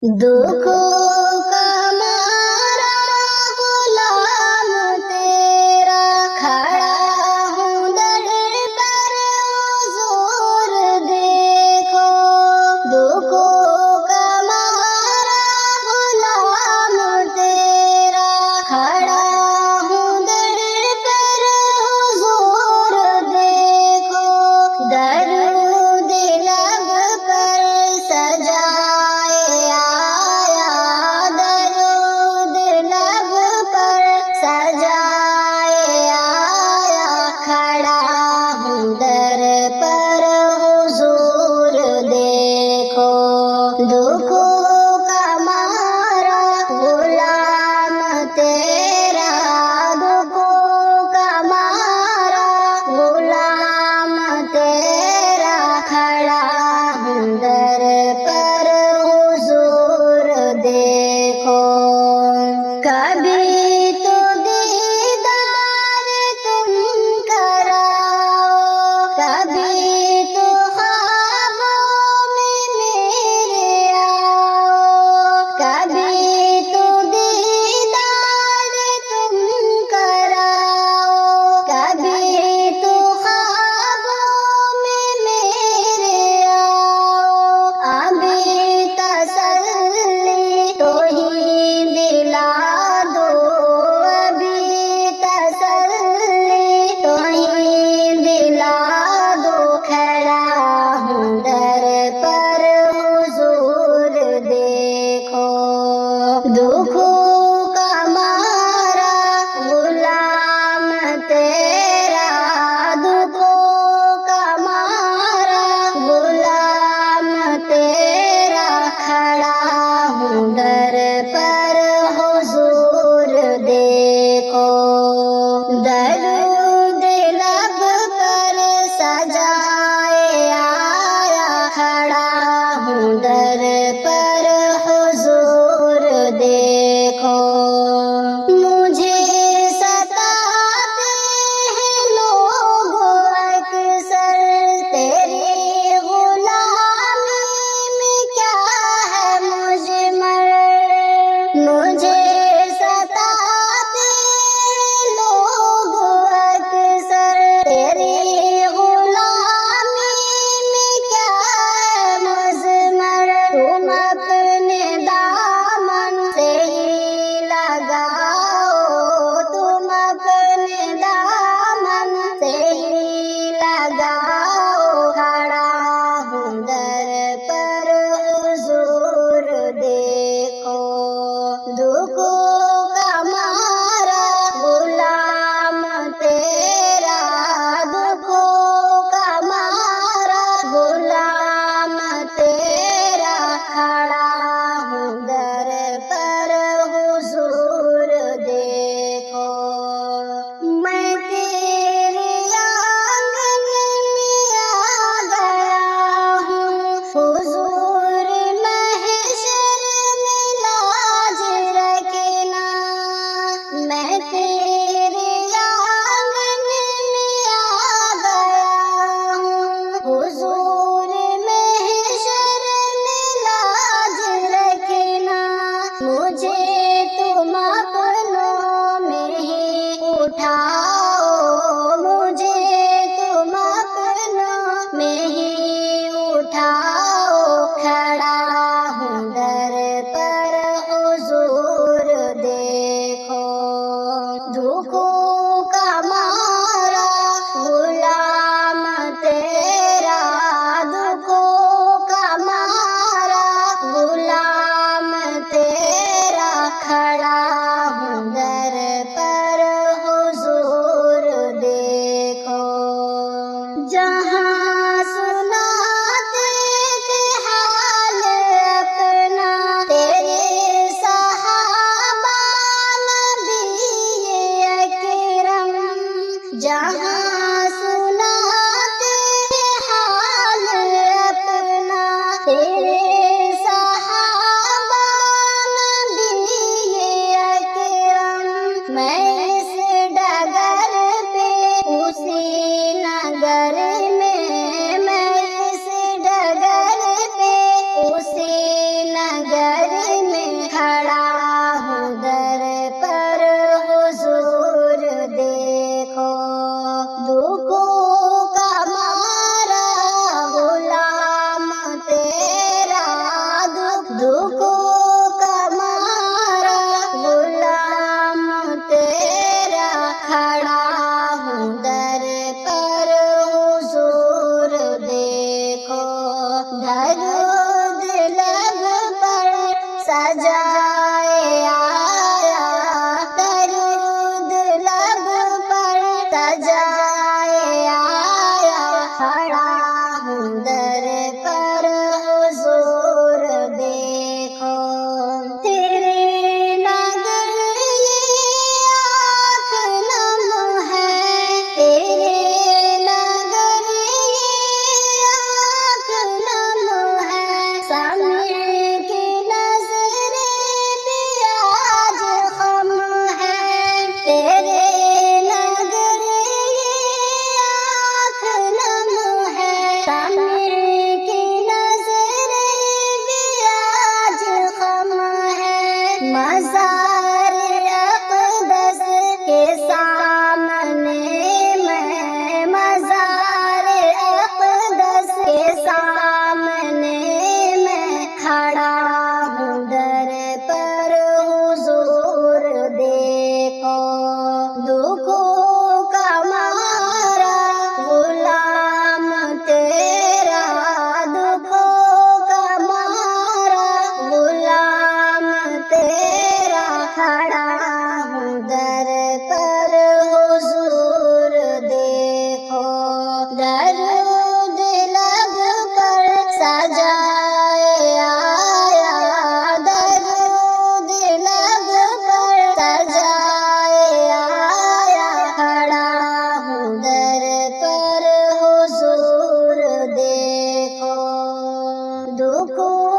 दुखों का मारा गुलाम तेरा, खड़ा हूँ दर पर हुजूर देखो। दुखों का मारा गुलाम तेरा, खड़ा हूँ दर पर हुजूर देखो। दरूद लब पर सजाए आया, दरूद लब पर सजाए आया, खड़ा हूँ दर पर हुजूर देखो। दुखों का मारा गुलाम तेरा, दुखों का मारा गुलाम तेरा, खड़ा हूँ दर पर हुजूर देखो। कभी तो दीदार तुम कराओ, कभी तो ख्वाबों में मेरे आओ, कभी तो दीदार तुम कराओ, कभी तो ख्वाबों में मेरे आओ। अभी तसल्ली तो ही दिला दो, अभी तसल्ली तो ही दिला दो, खड़ा हूँ दर पर हुजूर देखो। दुखों का मारा गुलाम तेरा, दुखों का मारा गुलाम तेरा, खड़ा हूँ दर पर हुजूर देखो। दरूद लब पर सजाए आया, खड़ा हूँ दर पर हुजूर देखो। سجائے آیا، درود لب پر سجائے آیا، کھڑا ہوں در پر حضور دیکھو، تیرے نگر یہ آنکھ نم ہے، تیرے نگر یہ آنکھ نم ہے، سامع کی نظر بھی آج خم ہے، تیرے نگر یہ آنکھ نم ہے، سامع کی نظر بھی آج خم ہے، مزار اقدس کے سامنے میں، مزار اقدس کے سامنے میں کھڑا ہوں در پر حضور دیکھو، دکھوں کا مارا غلام تیرا، دکھوں کا مارا غلام تیرا، کھڑا ہوں در پر حضور دیکھو، درود لب پر سجائے آیا، درود لب پر سجائے آیا، کھڑا ہوں در پر حضور دیکھو، دکھوں